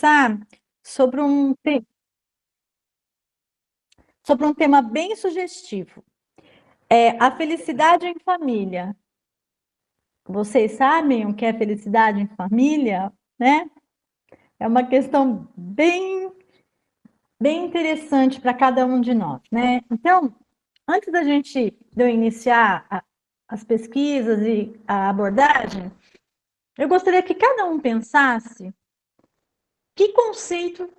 conversar sobre sobre um tema bem sugestivo. É a felicidade em família. Vocês sabem o que é felicidade em família, né? É uma questão bem interessante para cada um de nós, né? Então, antes de eu iniciar as pesquisas e a abordagem, eu gostaria que cada um pensasse que conceito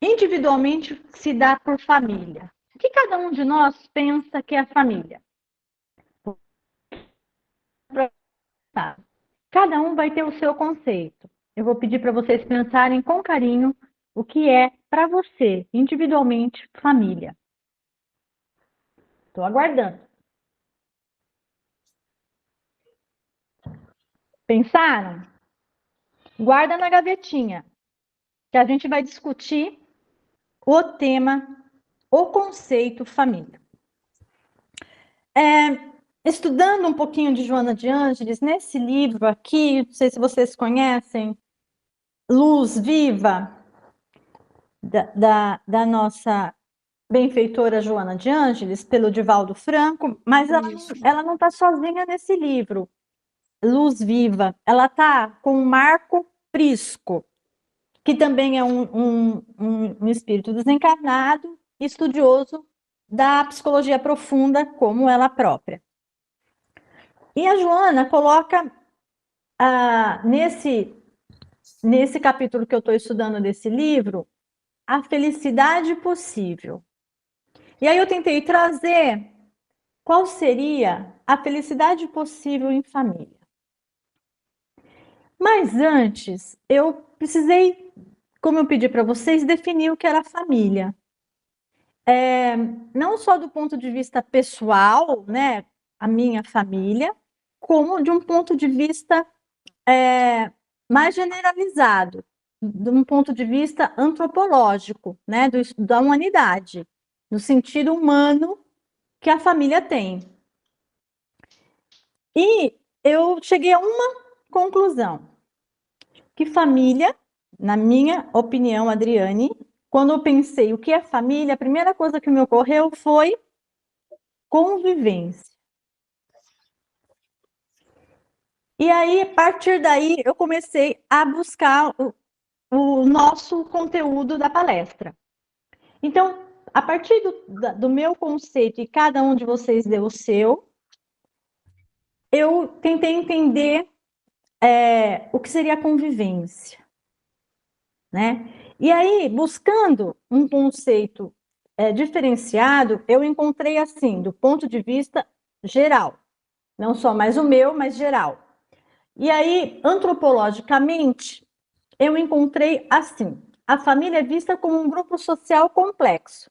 individualmente se dá por família. O que cada um de nós pensa que é a família? Cada um vai ter o seu conceito. Eu vou pedir para vocês pensarem com carinho o que é para você, individualmente, família. Estou aguardando. Pensaram? Guarda na gavetinha, que a gente vai discutir o tema, o conceito família. Estudando um pouquinho de Joana de Ângeles, nesse livro aqui, não sei se vocês conhecem, Luz Viva, da nossa benfeitora Joana de Ângeles, pelo Divaldo Franco, mas ela não está sozinha nesse livro, Luz Viva. Ela está com o Marco Prisco, que também é um espírito desencarnado, estudioso da psicologia profunda, como ela própria. E a Joana coloca nesse capítulo que eu estou estudando desse livro, a felicidade possível. E aí eu tentei trazer qual seria a felicidade possível em família. Mas antes, eu precisei, como eu pedi para vocês, definir o que era família. Não só do ponto de vista pessoal, né, a minha família, como de um ponto de vista mais generalizado, de um ponto de vista antropológico, né, da humanidade, no sentido humano que a família tem. E eu cheguei a uma conclusão, que família, na minha opinião, Adriane, quando eu pensei o que é família, a primeira coisa que me ocorreu foi convivência. E aí, a partir daí, eu comecei a buscar o nosso conteúdo da palestra. Então, a partir do meu conceito, e cada um de vocês deu o seu, eu tentei entender o que seria a convivência, né? E aí, buscando um conceito diferenciado, eu encontrei assim, do ponto de vista geral, não só mais o meu, mas geral. E aí, antropologicamente, eu encontrei assim, a família é vista como um grupo social complexo.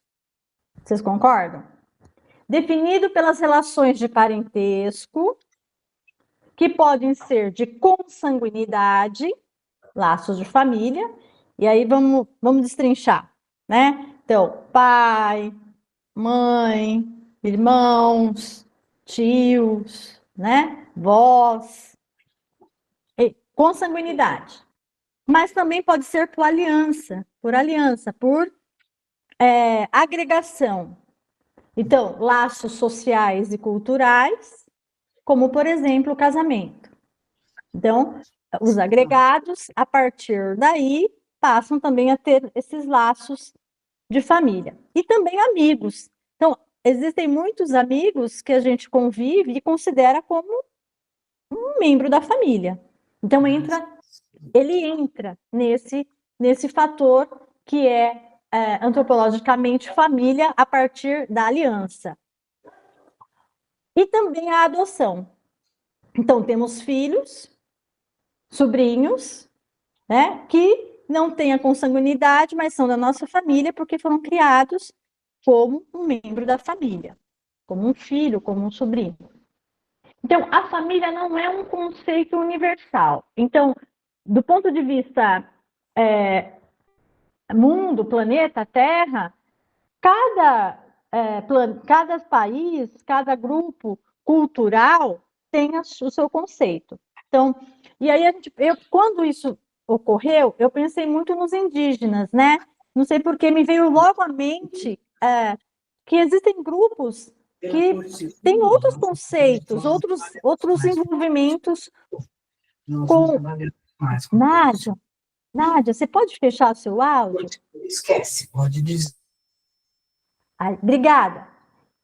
Vocês concordam? Definido pelas relações de parentesco, que podem ser de consanguinidade, laços de família, e aí vamos destrinchar, né? Então, pai, mãe, irmãos, tios, né? Vós, consanguinidade. Mas também pode ser por aliança, por agregação. Então, laços sociais e culturais, como, por exemplo, o casamento. Então, os agregados, a partir daí, passam também a ter esses laços de família. E também amigos. Então, existem muitos amigos que a gente convive e considera como um membro da família. Então, ele entra nesse fator que é antropologicamente família a partir da aliança. E também a adoção. Então, temos filhos, sobrinhos, né, que não têm a consanguinidade, mas são da nossa família porque foram criados como um membro da família, como um filho, como um sobrinho. Então, a família não é um conceito universal. Então, do ponto de vista mundo, planeta, Terra, cada país, cada grupo cultural tem o seu conceito. Então, e aí quando isso ocorreu, eu pensei muito nos indígenas, né? Não sei porque me veio logo à mente que existem grupos que têm outros conceitos, outros envolvimentos com... Nádia, você pode fechar o seu áudio? Esquece, pode dizer. Obrigada.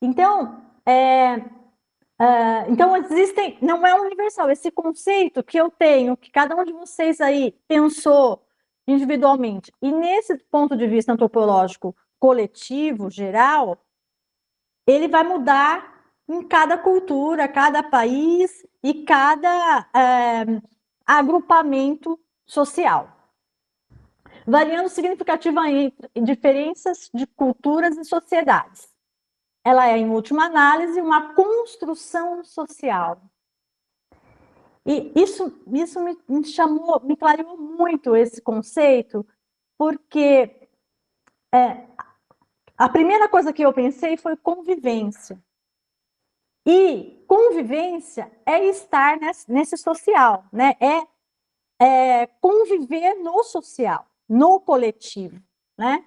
Então, então existem, não é universal, esse conceito que eu tenho, que cada um de vocês aí pensou individualmente, e nesse ponto de vista antropológico coletivo, geral, ele vai mudar em cada cultura, cada país e cada agrupamento social, variando significativamente diferenças de culturas e sociedades. Ela é, em última análise, uma construção social. E isso me clareou muito esse conceito, porque a primeira coisa que eu pensei foi convivência. E convivência é estar nesse social, né? É conviver no social, no coletivo, né?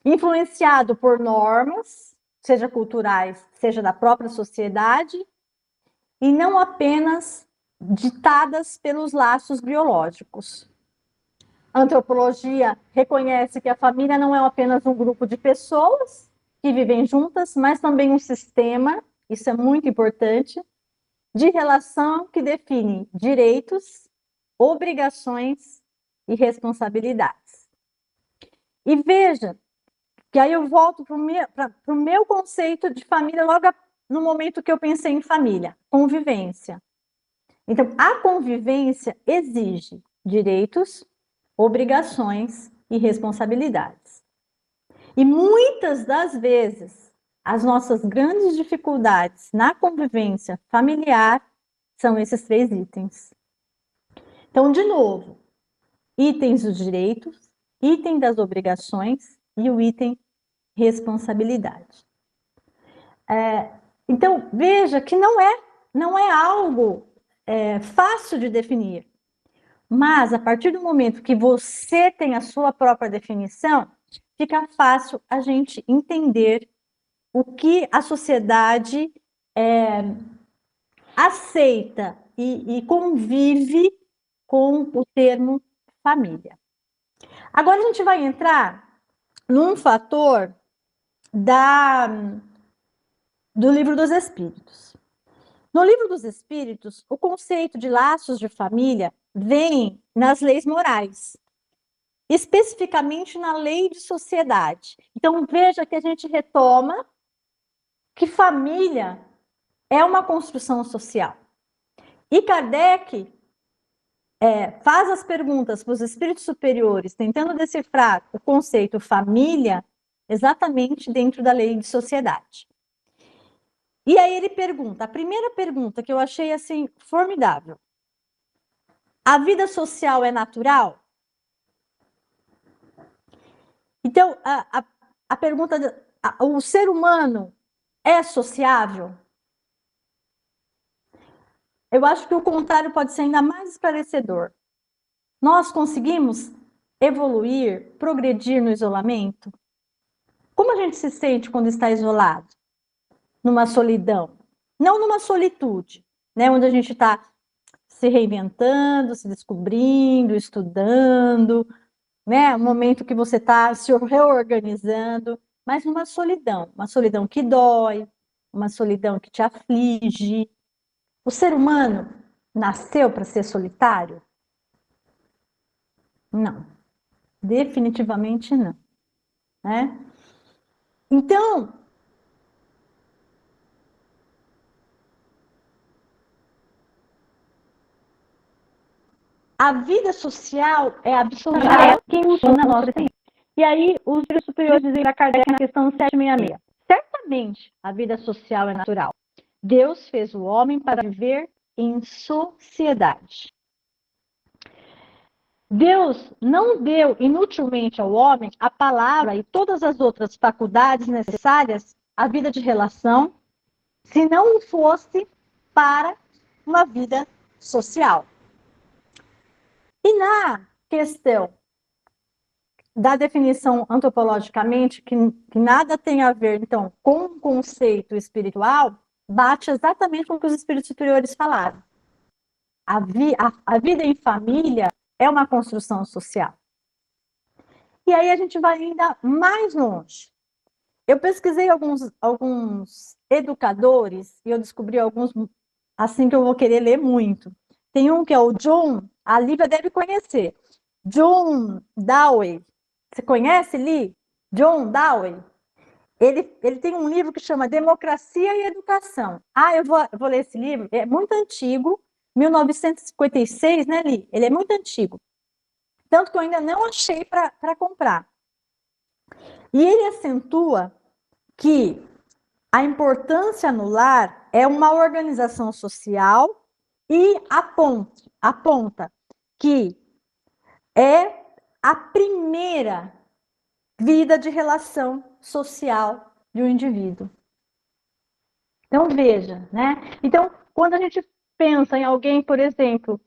Influenciado por normas, seja culturais, seja da própria sociedade, e não apenas ditadas pelos laços biológicos. A antropologia reconhece que a família não é apenas um grupo de pessoas que vivem juntas, mas também um sistema, isso é muito importante, de relação que define direitos, obrigações e responsabilidades. E veja, que aí eu volto para o meu conceito de família logo no momento que eu pensei em família, convivência. Então, a convivência exige direitos, obrigações e responsabilidades. E muitas das vezes, as nossas grandes dificuldades na convivência familiar são esses 3 itens. Então, de novo, itens dos direitos, item das obrigações e o item responsabilidade. Então, veja que não é algo fácil de definir. Mas, a partir do momento que você tem a sua própria definição, fica fácil a gente entender o que a sociedade aceita e convive com o termo família. Agora a gente vai entrar num fator do Livro dos Espíritos. No Livro dos Espíritos, o conceito de laços de família vem nas leis morais, especificamente na lei de sociedade. Então, veja que a gente retoma que família é uma construção social. E Kardec faz as perguntas para os espíritos superiores, tentando decifrar o conceito família exatamente dentro da lei de sociedade. E aí ele pergunta, a primeira pergunta que eu achei assim formidável: a vida social é natural? Então, a pergunta, o ser humano é sociável? Eu acho que o contrário pode ser ainda mais esclarecedor. Nós conseguimos evoluir, progredir no isolamento? Como a gente se sente quando está isolado? Numa solidão? Não numa solitude, né? Onde a gente está se reinventando, se descobrindo, estudando, né? Um momento que você está se reorganizando, mas uma solidão que dói, uma solidão que te aflige. O ser humano nasceu para ser solitário? Não, definitivamente não, né? Então, a vida social é absolutamente quem funciona na nossa existência. E aí, os espíritos superiores dizem para Kardec na questão 766. Certamente, a vida social é natural. Deus fez o homem para viver em sociedade. Deus não deu inutilmente ao homem a palavra e todas as outras faculdades necessárias à vida de relação, se não fosse para uma vida social. E na questão da definição antropologicamente, que nada tem a ver, então, com o conceito espiritual, bate exatamente com o que os espíritos superiores falaram. A vida em família é uma construção social. E aí a gente vai ainda mais longe. Eu pesquisei alguns educadores e eu descobri alguns, assim, que eu vou querer ler muito. Tem um que é o John, a Lívia deve conhecer, John Dewey. Você conhece, Li? John Dewey? Ele tem um livro que chama Democracia e Educação. Eu vou ler esse livro, é muito antigo, 1956, né, Li? Ele é muito antigo. Tanto que eu ainda não achei para comprar. E ele acentua que a importância no lar é uma organização social e aponta que é a primeira vida de relação social de um indivíduo. Então, veja, né? Então, quando a gente pensa em alguém, por exemplo,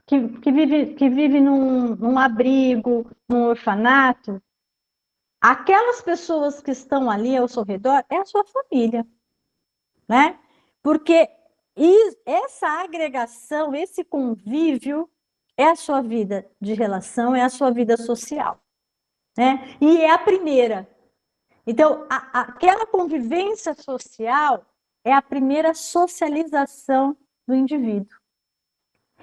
que vive num abrigo, num orfanato, aquelas pessoas que estão ali ao seu redor é a sua família, né? Porque essa agregação, esse convívio é a sua vida de relação, é a sua vida social, né? E é a primeira. Então, aquela convivência social é a primeira socialização do indivíduo.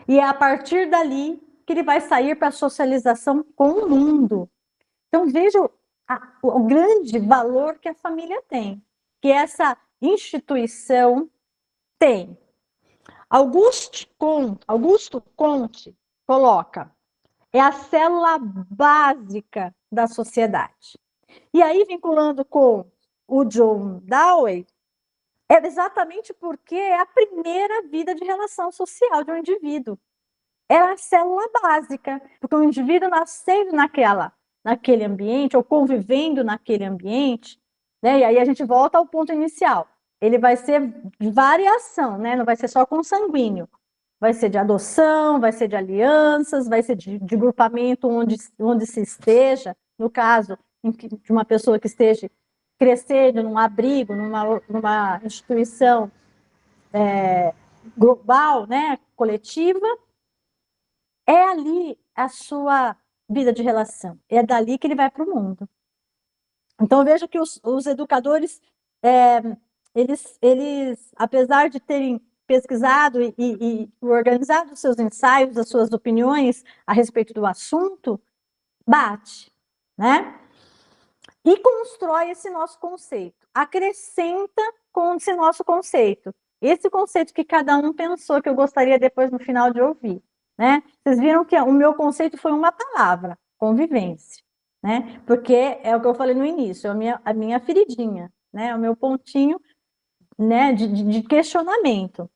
E é a partir dali que ele vai sair para a socialização com o mundo. Então, veja o grande valor que a família tem, que essa instituição tem. Augusto Comte coloca, é a célula básica da sociedade. E aí, vinculando com o John Dewey, é exatamente porque é a primeira vida de relação social de um indivíduo. É a célula básica, porque o indivíduo nascendo naquele ambiente, ou convivendo naquele ambiente, né? E aí a gente volta ao ponto inicial. Ele vai ser de variação, né? Não vai ser só consanguíneo. Vai ser de adoção, vai ser de alianças, vai ser de grupamento onde se esteja. No caso de uma pessoa que esteja crescendo num abrigo, numa instituição global, né? Coletiva, é ali a sua vida de relação. É dali que ele vai para o mundo. Então, eu vejo que os educadores, eles, apesar de terem pesquisado e organizado os seus ensaios, as suas opiniões a respeito do assunto, bate, né? E constrói esse nosso conceito, acrescenta com esse nosso conceito. Esse conceito que cada um pensou, que eu gostaria depois no final de ouvir, né? Vocês viram que o meu conceito foi uma palavra, convivência, né? Porque é o que eu falei no início, é a minha feridinha, né? O meu pontinho, né, de questionamento.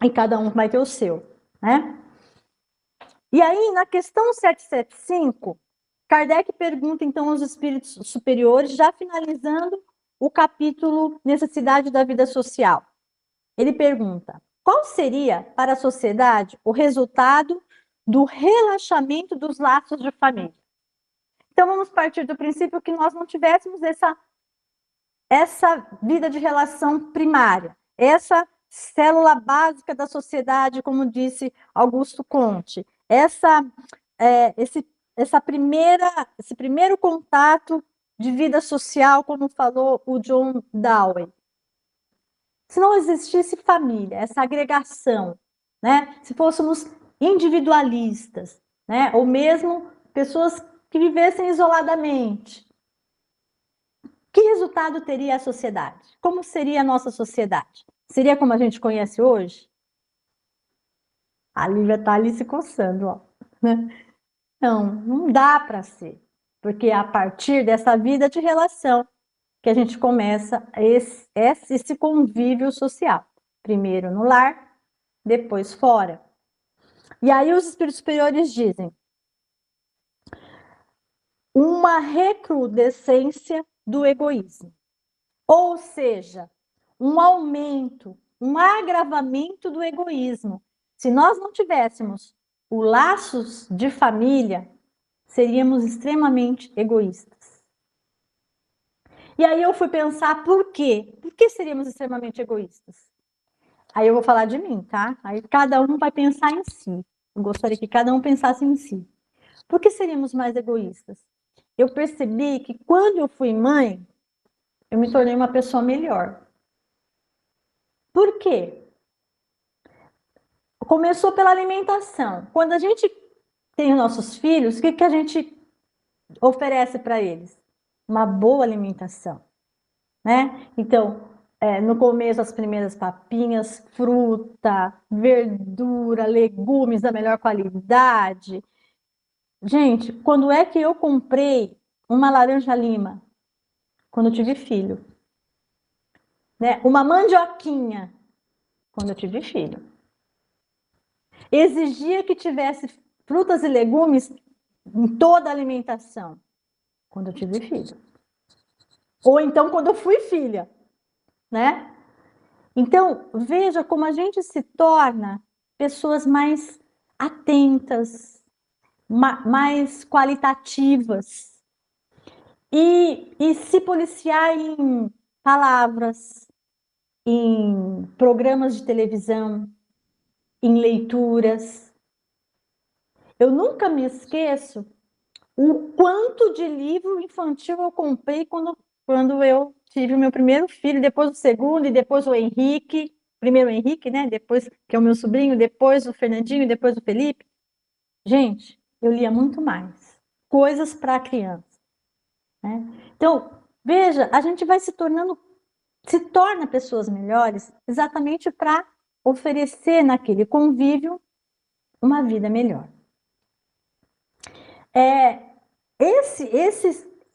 E cada um vai ter o seu, né? E aí, na questão 775, Kardec pergunta, então, aos espíritos superiores, já finalizando o capítulo Necessidade da Vida Social. Ele pergunta, qual seria, para a sociedade, o resultado do relaxamento dos laços de família? Então, vamos partir do princípio que nós não tivéssemos essa vida de relação primária, essa célula básica da sociedade, como disse Augusto Comte, esse primeiro contato de vida social, como falou o John Dewey. Se não existisse família, essa agregação, né? Se fôssemos individualistas, né? Ou mesmo pessoas que vivessem isoladamente, que resultado teria a sociedade? Como seria a nossa sociedade? Seria como a gente conhece hoje? A Lívia está ali se coçando, ó. Não dá para ser, porque é a partir dessa vida de relação que a gente começa esse convívio social. Primeiro no lar, depois fora. E aí os espíritos superiores dizem uma recrudescência do egoísmo. Ou seja, um aumento, um agravamento do egoísmo. Se nós não tivéssemos os laços de família, seríamos extremamente egoístas. E aí eu fui pensar por quê? Por que seríamos extremamente egoístas? Aí eu vou falar de mim, tá? Aí cada um vai pensar em si. Eu gostaria que cada um pensasse em si. Por que seríamos mais egoístas? Eu percebi que quando eu fui mãe, eu me tornei uma pessoa melhor. Por quê? Começou pela alimentação. Quando a gente tem os nossos filhos, o que a gente oferece para eles? Uma boa alimentação, né? Então, no começo, as primeiras papinhas, fruta, verdura, legumes da melhor qualidade. Gente, quando é que eu comprei uma laranja lima? Quando eu tive filho. Né? Uma mandioquinha, quando eu tive filho. Exigia que tivesse frutas e legumes em toda a alimentação, quando eu tive filho. Ou então quando eu fui filha, né? Então, veja como a gente se torna pessoas mais atentas, mais qualitativas. E se policiar em palavras, em programas de televisão, em leituras. Eu nunca me esqueço o quanto de livro infantil eu comprei quando eu tive o meu primeiro filho, depois o segundo, e depois o Henrique. Primeiro o Henrique, né? Depois, que é o meu sobrinho, depois o Fernandinho, depois o Felipe. Gente, eu lia muito mais. Coisas para criança. Né? Então, veja, a gente vai se torna pessoas melhores exatamente para oferecer naquele convívio uma vida melhor.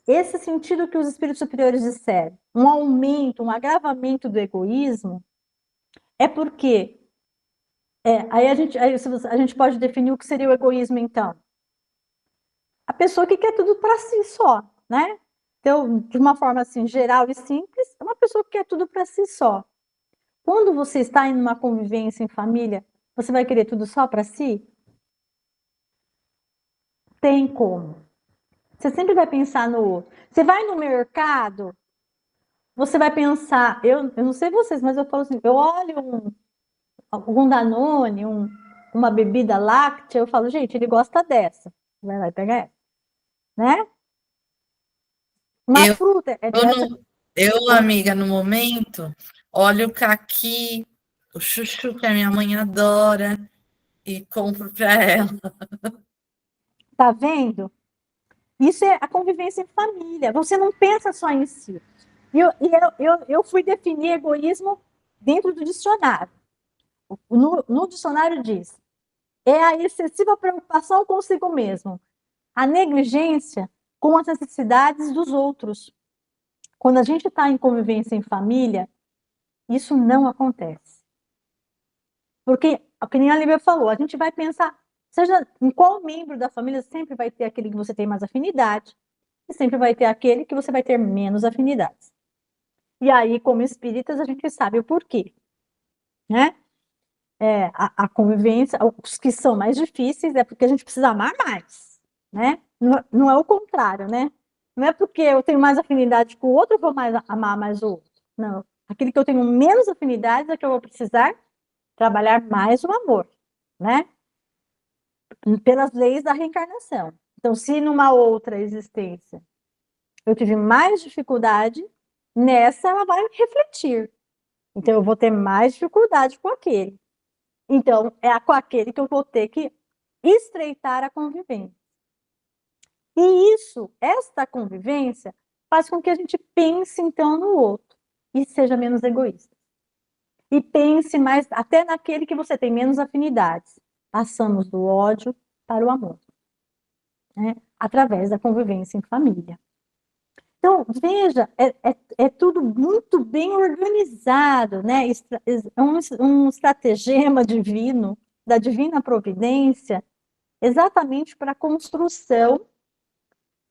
Esse sentido que os espíritos superiores disseram, um aumento, um agravamento do egoísmo, é porque aí a gente pode definir o que seria o egoísmo, então. A pessoa que quer tudo para si só, né? Então, de uma forma assim, geral e simples, é uma pessoa que quer tudo para si só. Quando você está em uma convivência em família, você vai querer tudo só para si? Tem como. Você sempre vai pensar no outro. Você vai no mercado, você vai pensar, eu não sei vocês, mas eu falo assim, eu olho algum Danone, uma bebida láctea, eu falo, gente, ele gosta dessa. Vai lá e pega essa, né? Uma Eu, fruta é eu, dessa. no- eu, amiga, no momento, olho o caqui, o chuchu que a minha mãe adora e compro para ela. Tá vendo? Isso é a convivência em família. Você não pensa só em si. Eu fui definir egoísmo dentro do dicionário. No dicionário diz: é a excessiva preocupação consigo mesmo, a negligência com as necessidades dos outros. Quando a gente está em convivência em família, isso não acontece. Porque, que nem a Lívia falou, a gente vai pensar, seja em qual membro da família, sempre vai ter aquele que você tem mais afinidade, e sempre vai ter aquele que você vai ter menos afinidades. E aí, como espíritas, a gente sabe o porquê, né? A convivência, os que são mais difíceis é porque a gente precisa amar mais, né? Não é o contrário, né? Não é porque eu tenho mais afinidade com o outro, eu vou amar mais o outro. Não. Aquele que eu tenho menos afinidades é que eu vou precisar trabalhar mais o amor, né? Pelas leis da reencarnação. Então, se numa outra existência eu tive mais dificuldade, nessa ela vai refletir. Então, eu vou ter mais dificuldade com aquele. Então, é com aquele que eu vou ter que estreitar a convivência. E esta convivência, faz com que a gente pense, então, no outro e seja menos egoísta. E pense mais até naquele que você tem menos afinidades. Passamos do ódio para o amor, né? Através da convivência em família. Então, veja, é tudo muito bem organizado, né? É um estratagema divino, da divina providência, exatamente para a construção,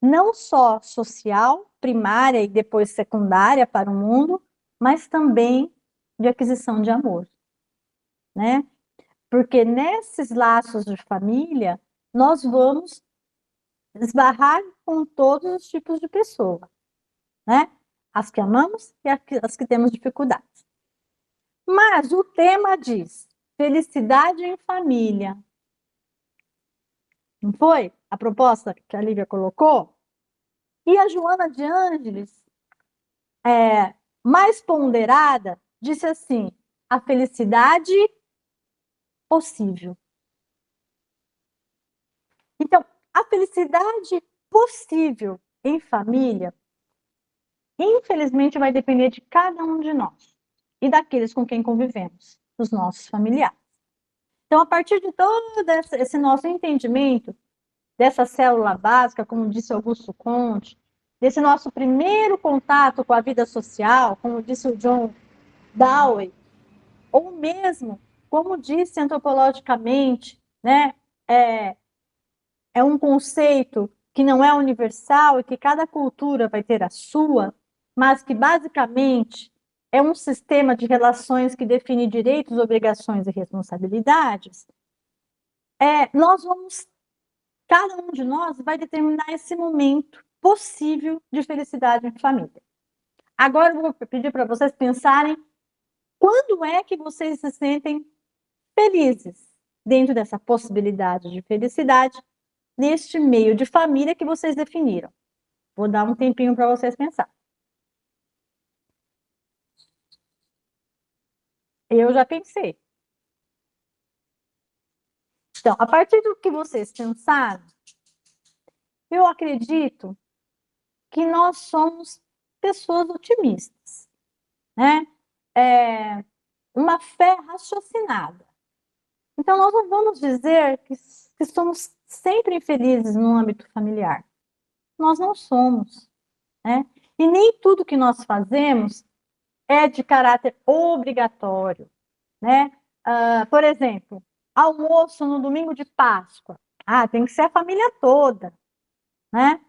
não só social, primária e depois secundária para o mundo, mas também de aquisição de amor, né? Porque nesses laços de família, nós vamos esbarrar com todos os tipos de pessoa, né? As que amamos e as que temos dificuldades. Mas o tema diz felicidade em família. Não foi a proposta que a Lívia colocou? E a Joana de Ângeles, mais ponderada, disse assim: a felicidade possível. Então, a felicidade possível em família, infelizmente, vai depender de cada um de nós e daqueles com quem convivemos, dos nossos familiares. Então, a partir de todo esse nosso entendimento dessa célula básica, como disse Augusto Conte, desse nosso primeiro contato com a vida social, como disse o John Dewey, ou mesmo, como disse antropologicamente, né, é um conceito que não é universal e que cada cultura vai ter a sua, mas que basicamente é um sistema de relações que define direitos, obrigações e responsabilidades. Cada um de nós vai determinar esse momento possível de felicidade em família. Agora eu vou pedir para vocês pensarem quando é que vocês se sentem felizes dentro dessa possibilidade de felicidade neste meio de família que vocês definiram. Vou dar um tempinho para vocês pensar. Eu já pensei. Então, a partir do que vocês pensaram, eu acredito que nós somos pessoas otimistas, né? Uma fé raciocinada. Então, nós não vamos dizer que somos sempre infelizes no âmbito familiar. Nós não somos, né? E nem tudo que nós fazemos é de caráter obrigatório, né? Por exemplo, almoço no domingo de Páscoa. Tem que ser a família toda, né?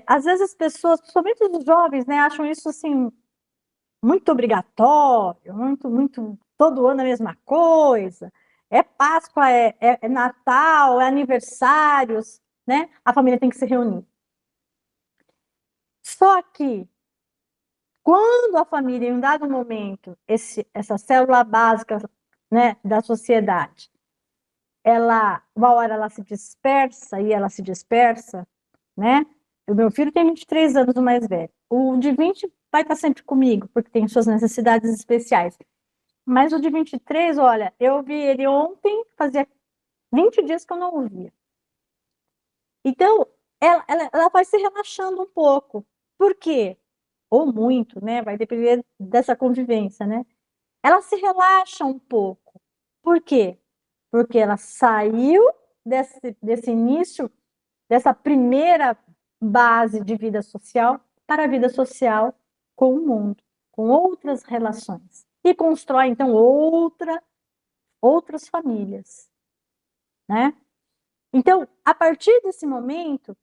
Às vezes as pessoas, principalmente os jovens, né, acham isso assim muito obrigatório, muito todo ano a mesma coisa. É Páscoa, é Natal, é aniversários, né? A família tem que se reunir. Só que quando a família, em um dado momento, essa célula básica, né, da sociedade, uma hora ela se dispersa, né? O meu filho tem 23 anos, o mais velho. O de 20 vai estar sempre comigo, porque tem suas necessidades especiais. Mas o de 23, olha, eu vi ele ontem, fazia 20 dias que eu não o via. Então, ela vai se relaxando um pouco. Por quê? Ou muito, né? Vai depender dessa convivência, né? Ela se relaxa um pouco. Por quê? Porque ela saiu desse início, dessa primeira base de vida social para a vida social com o mundo, com outras relações. E constrói, então, outras famílias, né? Então, a partir desse momento,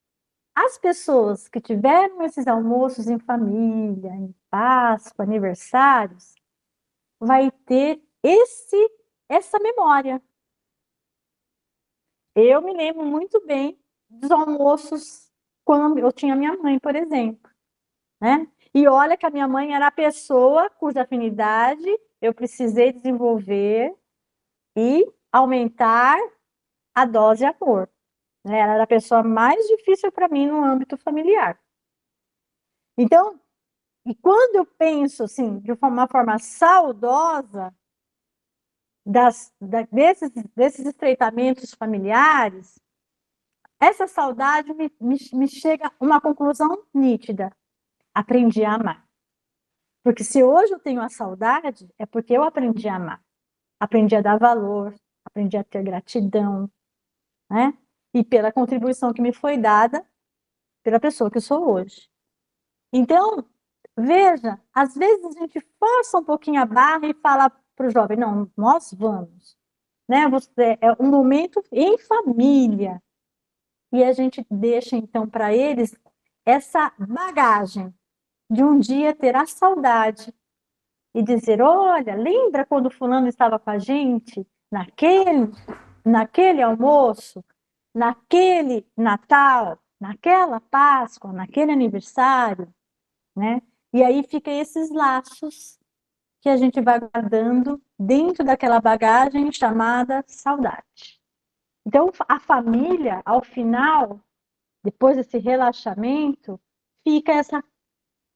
as pessoas que tiveram esses almoços em família, em Páscoa, aniversários, vai ter essa memória. Eu me lembro muito bem dos almoços quando eu tinha minha mãe, por exemplo, né? E olha que a minha mãe era a pessoa cuja afinidade eu precisei desenvolver e aumentar a dose de amor, né? Ela era a pessoa mais difícil para mim no âmbito familiar. Então, e quando eu penso assim, de uma forma saudosa desses estreitamentos familiares, essa saudade me chega a uma conclusão nítida. Aprendi a amar. Porque se hoje eu tenho a saudade, é porque eu aprendi a amar. Aprendi a dar valor, aprendi a ter gratidão, né? E pela contribuição que me foi dada pela pessoa que eu sou hoje. Então, veja, às vezes a gente força um pouquinho a barra e fala para o jovem, não, nós vamos. Né? É um momento em família. E a gente deixa, então, para eles essa bagagem de um dia ter a saudade e dizer, olha, lembra quando fulano estava com a gente naquele almoço, naquele Natal, naquela Páscoa, naquele aniversário, né? E aí fica esses laços que a gente vai guardando dentro daquela bagagem chamada saudade. Então, a família, ao final, depois desse relaxamento, fica essa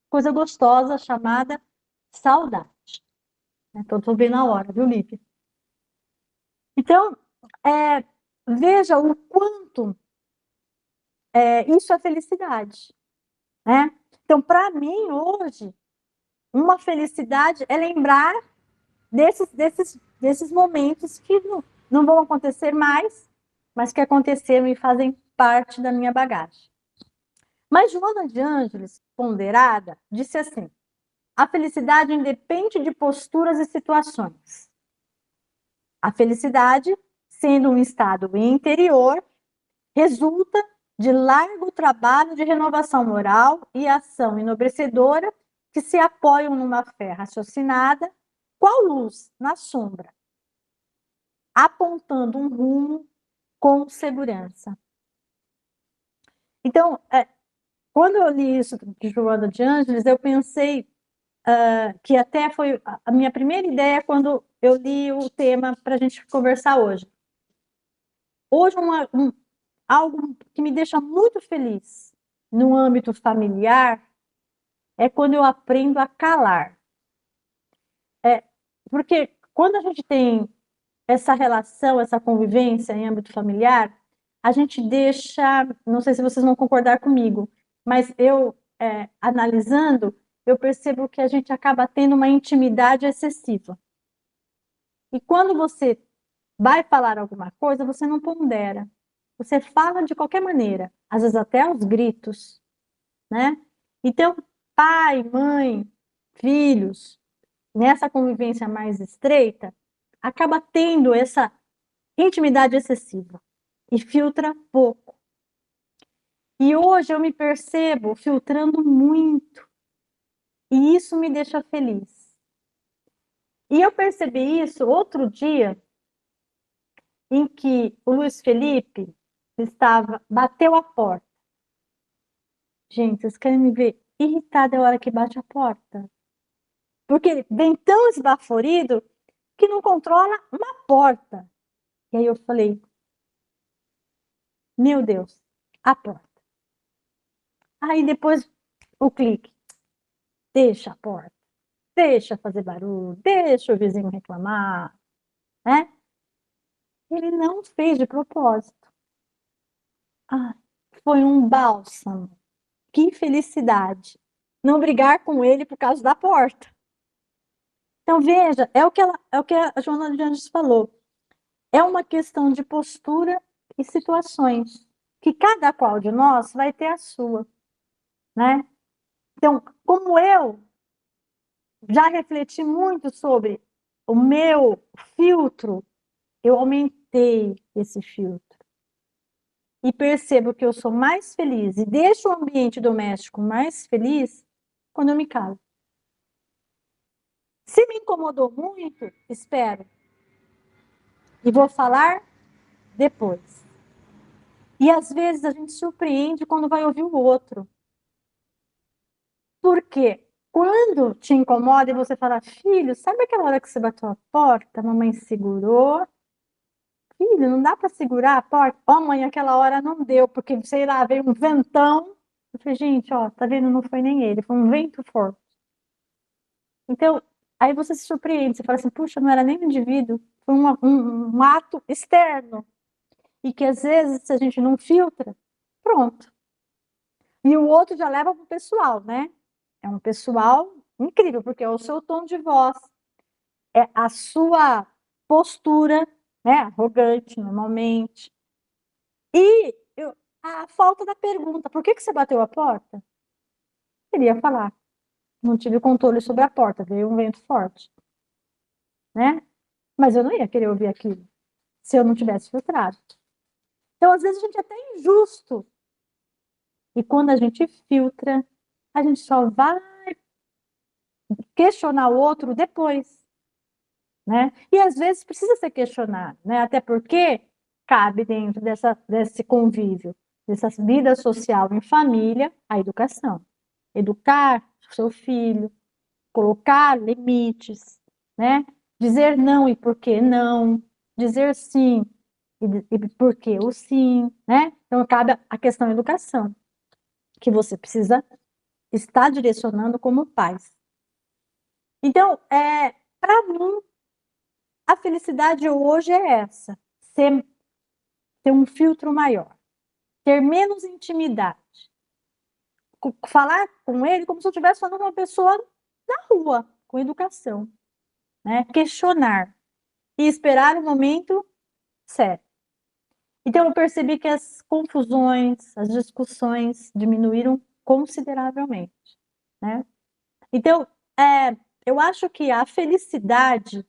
coisa gostosa chamada saudade. Então, estou vendo a hora, viu, Lívia? Então, veja o quanto isso é felicidade, né? Então, para mim, hoje, uma felicidade é lembrar desses momentos que não vão acontecer mais, mas que aconteceram e fazem parte da minha bagagem. Mas Joana de Ângeles, ponderada, disse assim: a felicidade independe de posturas e situações. A felicidade, sendo um estado interior, resulta de largo trabalho de renovação moral e ação enobrecedora que se apoiam numa fé raciocinada, qual luz na sombra, apontando um rumo com segurança. Então, quando eu li isso de Joana de Ângeles, eu pensei que até foi a minha primeira ideia quando eu li o tema para a gente conversar hoje. Hoje, algo que me deixa muito feliz no âmbito familiar é quando eu aprendo a calar. Porque quando a gente tem essa relação, essa convivência em âmbito familiar, a gente deixa, não sei se vocês vão concordar comigo, mas eu, analisando, eu percebo que a gente acaba tendo uma intimidade excessiva. E quando você vai falar alguma coisa, você não pondera. Você fala de qualquer maneira, às vezes até aos gritos, né? Então, pai, mãe, filhos, nessa convivência mais estreita, acaba tendo essa intimidade excessiva e filtra pouco. E hoje eu me percebo filtrando muito, e isso me deixa feliz. E eu percebi isso outro dia, em que o Luiz Felipe bateu a porta. Gente, vocês querem me ver irritada a hora que bate a porta? Porque ele vem tão esbaforido que não controla uma porta. E aí eu falei, meu Deus, a porta. Aí depois o clique, deixa a porta, deixa fazer barulho, deixa o vizinho reclamar, né? Ele não fez de propósito. Ah, foi um bálsamo. Que felicidade. Não brigar com ele por causa da porta. Então, veja, é o que a Joana de Anjos falou. É uma questão de postura e situações, que cada qual de nós vai ter a sua, né? Então, como eu já refleti muito sobre o meu filtro, eu aumentei esse filtro. E percebo que eu sou mais feliz e deixo o ambiente doméstico mais feliz quando eu me calo. Se me incomodou muito, espero. E vou falar depois. E às vezes a gente surpreende quando vai ouvir o outro. Porque quando te incomoda e você fala, filho, sabe aquela hora que você bateu a porta, a mamãe segurou? Filho, não dá para segurar a porta? Ó, mãe, aquela hora não deu, porque, sei lá, veio um ventão. Eu falei, gente, ó, tá vendo? Não foi nem ele, foi um vento forte. Então, aí você se surpreende, você fala assim, puxa, não era nem um indivíduo, foi um ato externo. E que às vezes, se a gente não filtra, pronto. E o outro já leva para o pessoal, né? É um pessoal incrível, porque é o seu tom de voz, é a sua postura, né? Arrogante, normalmente. E a falta da pergunta, por que você bateu a porta? Queria falar. Não tive controle sobre a porta, veio um vento forte. Né? Mas eu não ia querer ouvir aquilo se eu não tivesse filtrado. Então, às vezes, a gente é até injusto. E quando a gente filtra, a gente só vai questionar o outro depois, né? E às vezes precisa ser questionado, né? Até porque cabe dentro desse convívio, dessa vida social em família, a educação. Educar o seu filho, colocar limites, né? Dizer não e por que não, dizer sim e por que o sim, né? Então cabe a questão da educação, que você precisa estar direcionando como pais. Então, para mim, a felicidade hoje é essa, ter um filtro maior, ter menos intimidade, falar com ele como se eu estivesse falando com uma pessoa na rua, com educação, né? Questionar e esperar o momento certo. Então, eu percebi que as confusões, as discussões diminuíram consideravelmente, né? Então, eu acho que a felicidade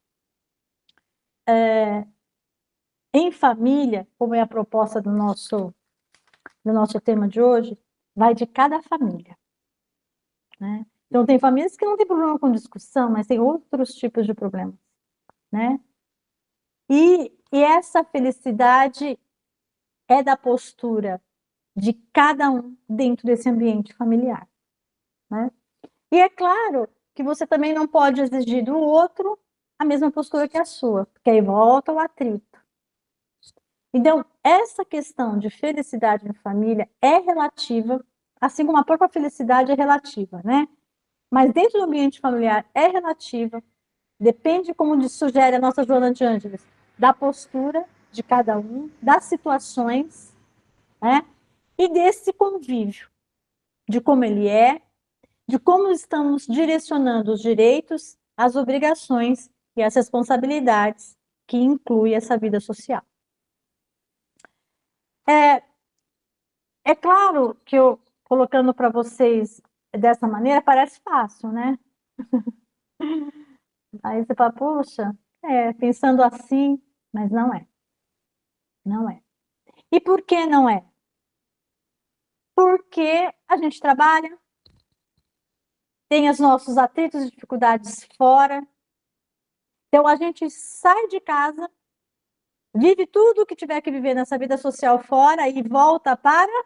em família, como é a proposta do nosso tema de hoje, vai de cada família, né? Então, tem famílias que não têm problema com discussão, mas tem outros tipos de problemas, né? E essa felicidade é da postura de cada um dentro desse ambiente familiar, né? E é claro que você também não pode exigir do outro a mesma postura que a sua, porque aí volta o atrito. Então, essa questão de felicidade em família é relativa, assim como a própria felicidade é relativa, né? Mas dentro do ambiente familiar é relativa, depende, como sugere a nossa Joana de Ângeles, da postura de cada um, das situações, né? E desse convívio, de como ele é, de como estamos direcionando os direitos, as obrigações e as responsabilidades que inclui essa vida social. É claro que eu, colocando para vocês dessa maneira, parece fácil, né? Aí você fala, poxa, pensando assim, mas não é. Não é. E por que não é? Porque a gente trabalha, tem os nossos atritos e dificuldades fora, então a gente sai de casa, vive tudo o que tiver que viver nessa vida social fora e volta para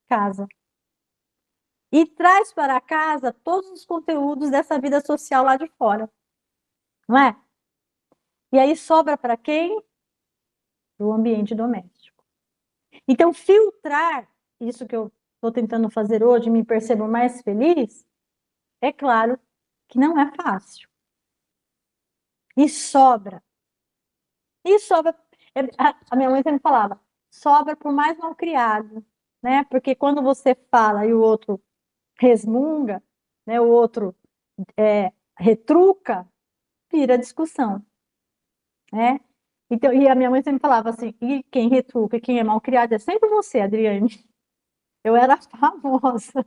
casa. E traz para casa todos os conteúdos dessa vida social lá de fora. Não é? E aí sobra para quem? Do ambiente doméstico. Então, filtrar isso que eu estou tentando fazer hoje, me percebo mais feliz, é claro que não é fácil. E sobra. E sobra. A minha mãe sempre falava, sobra por mais mal criado, né? Porque quando você fala e o outro resmunga, né? O outro retruca, vira discussão, né? Então, e a minha mãe sempre falava assim, e quem retruca, quem é mal criado é sempre você, Adriane. Eu era famosa.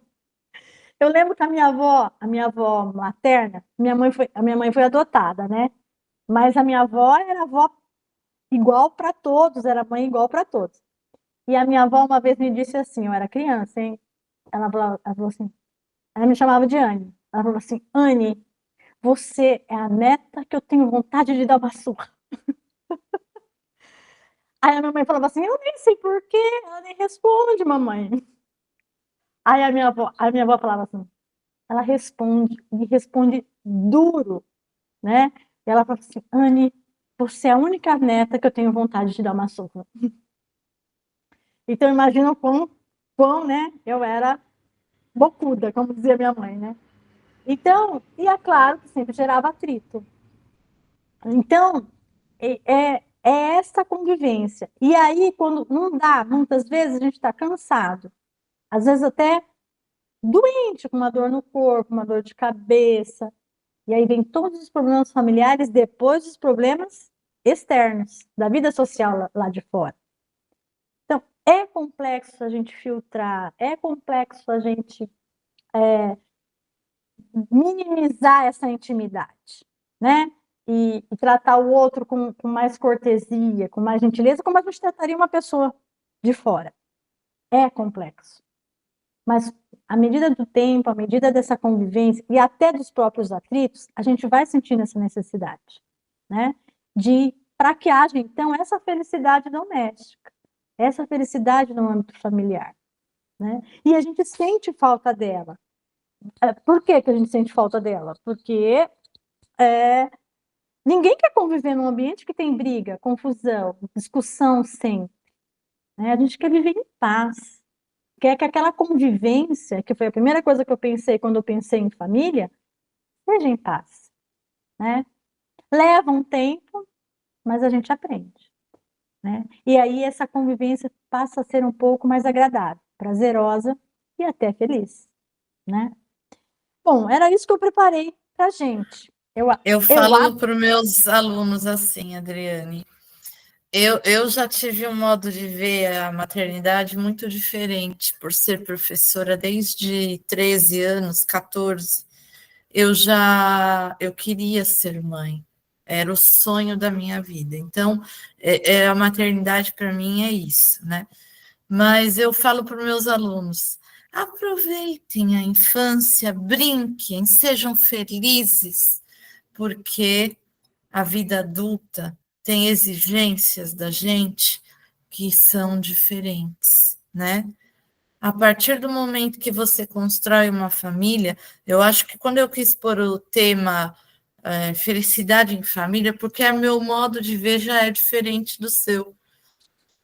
Eu lembro que a minha avó materna, a minha mãe foi adotada, né? Mas a minha avó era avó igual para todos, era mãe igual para todos. E a minha avó uma vez me disse assim, eu era criança, hein? Ela falou assim, ela me chamava de Anne. Ela falou assim, Anne, você é a neta que eu tenho vontade de dar uma surra. Aí a minha mãe falava assim, eu nem sei por quê, ela nem responde, mamãe. Aí a minha avó falava assim, ela responde, e responde duro, né? E ela falava assim, Anne, você é a única neta que eu tenho vontade de dar uma surra. Então imagina o quão, né, eu era bocuda, como dizia minha mãe, né? Então, e é claro que sempre gerava atrito. Então, é essa convivência. E aí, quando não dá, muitas vezes a gente está cansado, às vezes até doente, com uma dor no corpo, uma dor de cabeça. E aí vem todos os problemas familiares depois dos problemas externos, da vida social lá de fora. Então, é complexo a gente filtrar, é complexo a gente minimizar essa intimidade, né? E tratar o outro com mais cortesia, com mais gentileza, como a gente trataria uma pessoa de fora. É complexo. Mas à medida do tempo, à medida dessa convivência e até dos próprios atritos, a gente vai sentindo essa necessidade, né? Para que haja, então, essa felicidade doméstica, essa felicidade no âmbito familiar, né? E a gente sente falta dela. Por que que a gente sente falta dela? Porque ninguém quer conviver num ambiente que tem briga, confusão, discussão sempre, né? A gente quer viver em paz. Quer que aquela convivência, que foi a primeira coisa que eu pensei quando eu pensei em família, seja em paz, né? Leva um tempo, mas a gente aprende, né? E aí essa convivência passa a ser um pouco mais agradável, prazerosa e até feliz, né? Bom, era isso que eu preparei pra gente. Eu Eu falo para os meus alunos assim, Adriane. Eu já tive um modo de ver a maternidade muito diferente, por ser professora desde 13 anos, 14. Eu queria ser mãe, era o sonho da minha vida. Então, a maternidade para mim é isso, né? Mas eu falo para os meus alunos: aproveitem a infância, brinquem, sejam felizes, porque a vida adulta tem exigências da gente que são diferentes, né? A partir do momento que você constrói uma família, eu acho que quando eu quis pôr o tema felicidade em família, porque o meu modo de ver já é diferente do seu.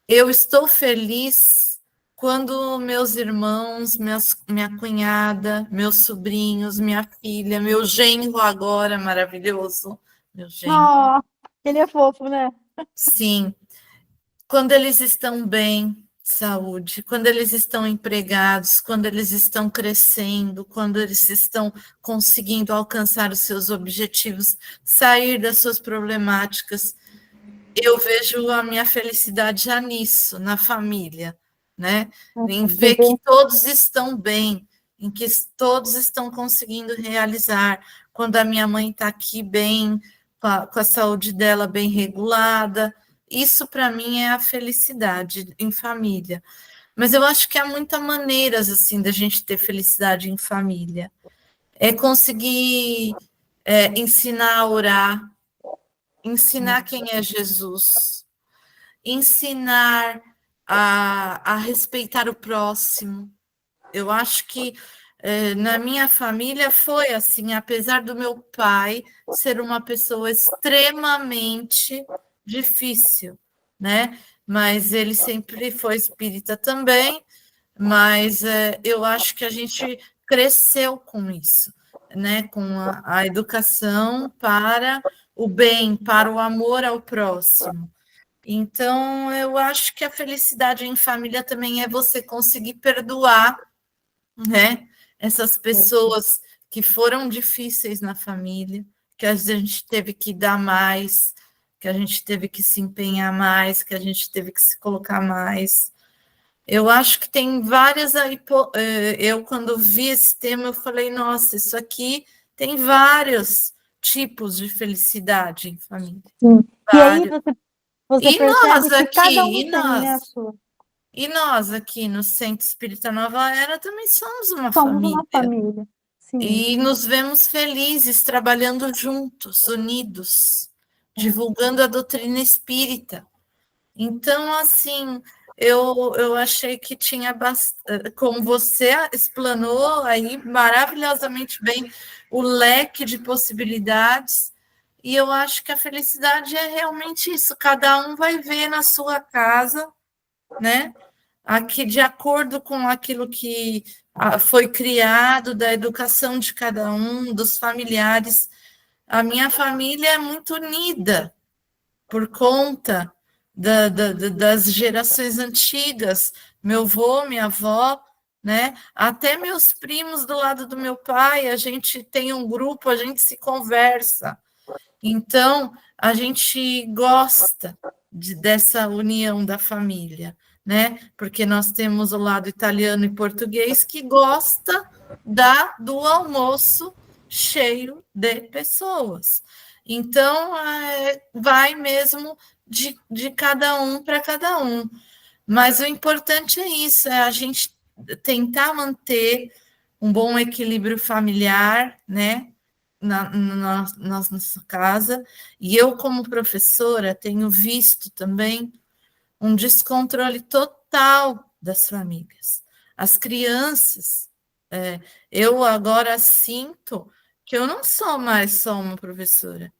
Eu estou feliz quando meus irmãos, minha cunhada, meus sobrinhos, minha filha, meu genro agora maravilhoso, meu genro. Oh, ele é fofo, né? Sim, quando eles estão bem, saúde, quando eles estão empregados, quando eles estão crescendo, quando eles estão conseguindo alcançar os seus objetivos, sair das suas problemáticas, eu vejo a minha felicidade já nisso, na família, né? Em ver que todos estão bem, em que todos estão conseguindo realizar. Quando a minha mãe está aqui bem, com a saúde dela bem regulada, isso para mim é a felicidade em família. Mas eu acho que há muitas maneiras assim da gente ter felicidade em família. É conseguir ensinar a orar, ensinar quem é Jesus, ensinar a respeitar o próximo. Eu acho que na minha família foi assim, apesar do meu pai ser uma pessoa extremamente difícil, né? Mas ele sempre foi espírita também, mas eu acho que a gente cresceu com isso, né? Com a educação para o bem, para o amor ao próximo. Então, eu acho que a felicidade em família também é você conseguir perdoar, né? Essas pessoas que foram difíceis na família, que a gente teve que dar mais, que a gente teve que se empenhar mais, que a gente teve que se colocar mais. Eu acho que tem várias aí. Eu, quando vi esse tema, eu falei, nossa, isso aqui tem vários tipos de felicidade em família. Sim. E aí Vários. você E percebe nós que cada aqui, um tem, né, a sua. e nós aqui no Centro Espírita Nova Era também somos uma Somos uma família. família. Sim. E nos vemos felizes, trabalhando juntos, unidos, divulgando a doutrina espírita. Então, assim, eu achei que tinha bastante, como você explanou aí maravilhosamente bem o leque de possibilidades, e eu acho que a felicidade é realmente isso, cada um vai ver na sua casa, né? Aqui, de acordo com aquilo que foi criado, da educação de cada um, dos familiares. A minha família é muito unida, por conta das gerações antigas, meu avô, minha avó, né? Até meus primos do lado do meu pai, a gente tem um grupo, a gente se conversa. Então, a gente gosta dessa união da família, né? Porque nós temos o lado italiano e português que gosta do almoço cheio de pessoas. Então, vai mesmo de cada um para cada um. Mas o importante é isso, é a gente tentar manter um bom equilíbrio familiar, né, na nossa casa. E eu, como professora, tenho visto também um descontrole total das famílias. As crianças, eu agora sinto que eu não sou mais só uma professora,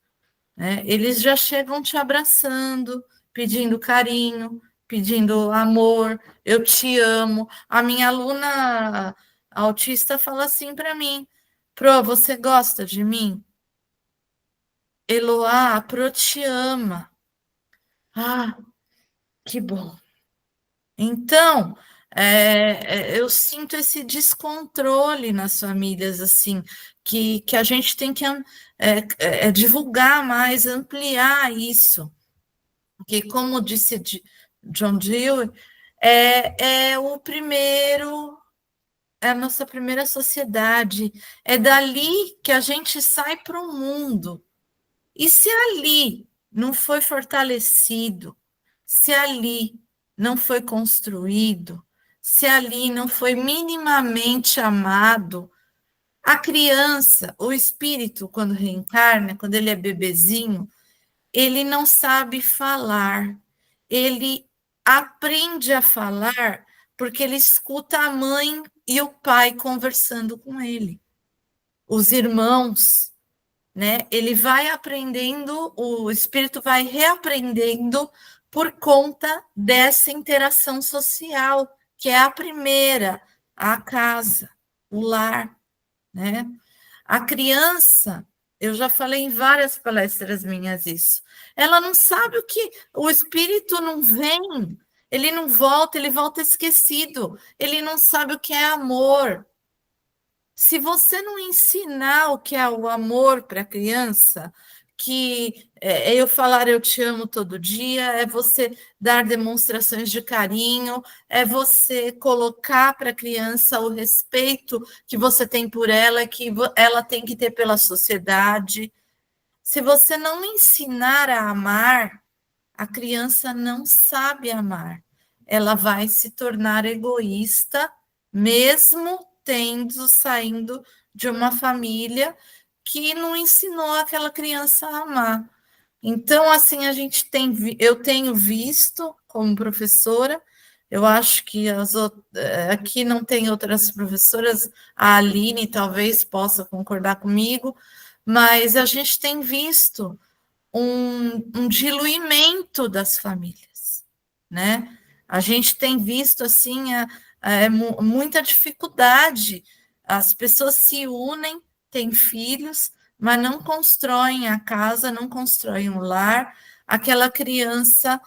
né? Eles já chegam te abraçando, pedindo carinho, pedindo amor, eu te amo. A minha aluna autista fala assim para mim: Pro, você gosta de mim? Eloá, a Pro te ama. Ah, que bom. Então, eu sinto esse descontrole nas famílias, assim, que a gente tem que divulgar mais, ampliar isso. Porque, como disse John Dewey, é o primeiro, é a nossa primeira sociedade, é dali que a gente sai para o mundo. E se ali não foi fortalecido, se ali não foi construído, se ali não foi minimamente amado, a criança, o espírito, quando reencarna, quando ele é bebezinho, ele não sabe falar, ele aprende a falar porque ele escuta a mãe e o pai conversando com ele, os irmãos, né? Ele vai aprendendo, o espírito vai reaprendendo por conta dessa interação social, que é a primeira, a casa, o lar, né? A criança, eu já falei em várias palestras minhas isso, ela não sabe o que, o espírito não vem, ele volta esquecido, ele não sabe o que é amor. Se você não ensinar o que é o amor para a criança, que eu falar eu te amo todo dia, é você dar demonstrações de carinho, é você colocar para a criança o respeito que você tem por ela, que ela tem que ter pela sociedade. Se você não ensinar a amar, a criança não sabe amar. Ela vai se tornar egoísta, mesmo saindo de uma família que não ensinou aquela criança a amar. Então, assim, eu tenho visto como professora, eu acho que aqui não tem outras professoras, a Aline talvez possa concordar comigo, mas a gente tem visto um diluimento das famílias, né? A gente tem visto assim muita dificuldade. As pessoas se unem, têm filhos, mas não constroem a casa, não constroem o lar. Aquela criança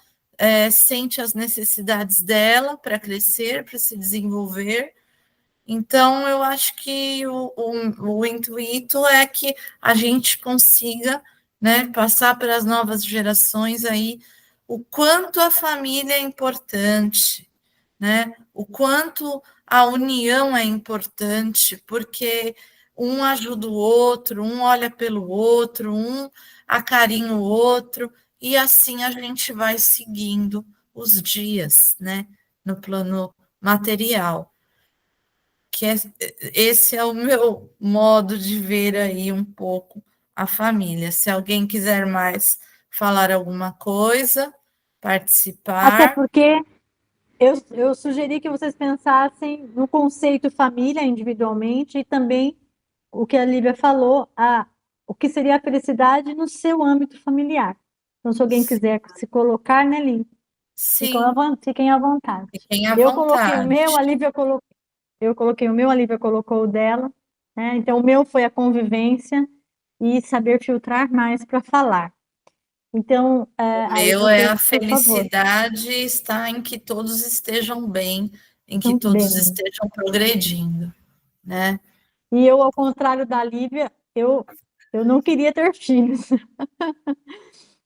sente as necessidades dela para crescer, para se desenvolver. Então, eu acho que o intuito é que a gente consiga, né, passar para as novas gerações aí o quanto a família é importante, né? O quanto a união é importante, porque um ajuda o outro, um olha pelo outro, um acarinha o outro, e assim a gente vai seguindo os dias, né, no plano material. Esse é o meu modo de ver aí um pouco a família. Se alguém quiser mais falar alguma coisa, Até participar. porque eu sugeri que vocês pensassem no conceito família individualmente e também o que a Lívia falou, o que seria a felicidade no seu âmbito familiar. Então, se alguém quiser se colocar, né, Lívia? Sim, Fiquem à vontade. fiquem à Eu coloquei o vontade. meu, a Lívia colocou, eu coloquei o meu, a Lívia colocou o dela, né? Então, o meu foi a convivência e saber filtrar mais para falar. Então, O aí meu é vocês, a por favor, felicidade está em que todos estejam bem, em que estão todos bem. estejam progredindo, né? E eu, ao contrário da Lívia, eu não queria ter filhos.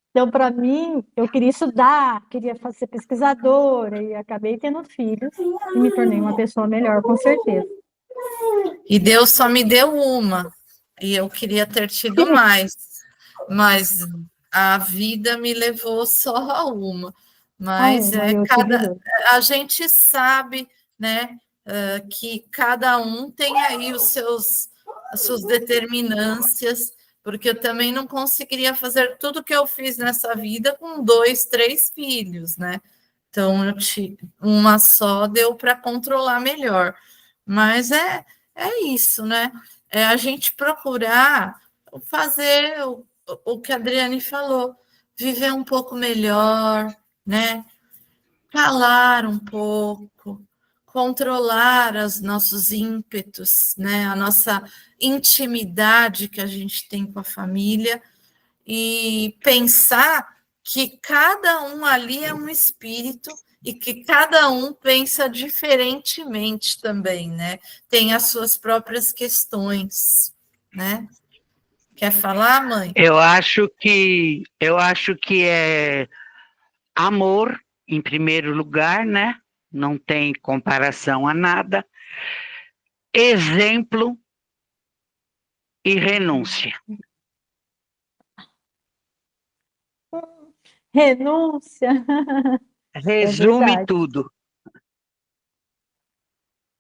Então, para mim, eu queria estudar, queria ser pesquisadora, e acabei tendo filhos e me tornei uma pessoa melhor, com certeza. E Deus só me deu uma, e eu queria ter tido mais, mas a vida me levou só a uma. A Mas uma, eu tive dois. a gente sabe, né, que cada um tem aí as suas determinâncias, porque eu também não conseguiria fazer tudo que eu fiz nessa vida com 2, 3 filhos, né? Então, uma só deu para controlar melhor. Mas é isso, né? É a gente procurar fazer o que a Adriane falou, viver um pouco melhor, né? Calar um pouco, controlar os nossos ímpetos, né? A nossa intimidade que a gente tem com a família e pensar que cada um ali é um espírito e que cada um pensa diferentemente também, né? Tem as suas próprias questões, né? Quer falar, mãe? Eu acho que é amor em primeiro lugar, né? Não tem comparação a nada. Exemplo e renúncia. Renúncia, é Resume verdade. tudo.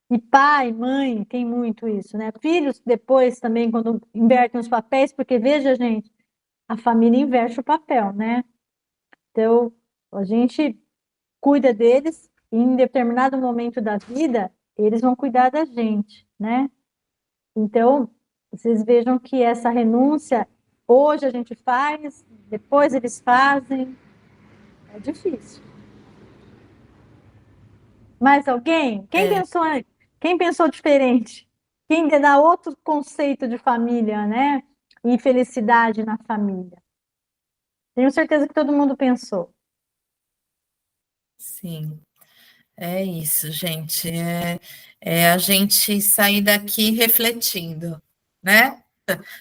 E pai, mãe, tem muito isso, né? Filhos depois também, quando invertem os papéis, porque veja, gente, a família inverte o papel, né? Então, a gente cuida deles e em determinado momento da vida, eles vão cuidar da gente, né? Então, vocês vejam que essa renúncia, hoje a gente faz, depois eles fazem, é difícil. Mais alguém? Quem pensou diferente? Quem dá outro conceito de família, né? E felicidade na família? Tenho certeza que todo mundo pensou. Sim, é isso, gente. É a gente sair daqui refletindo, né?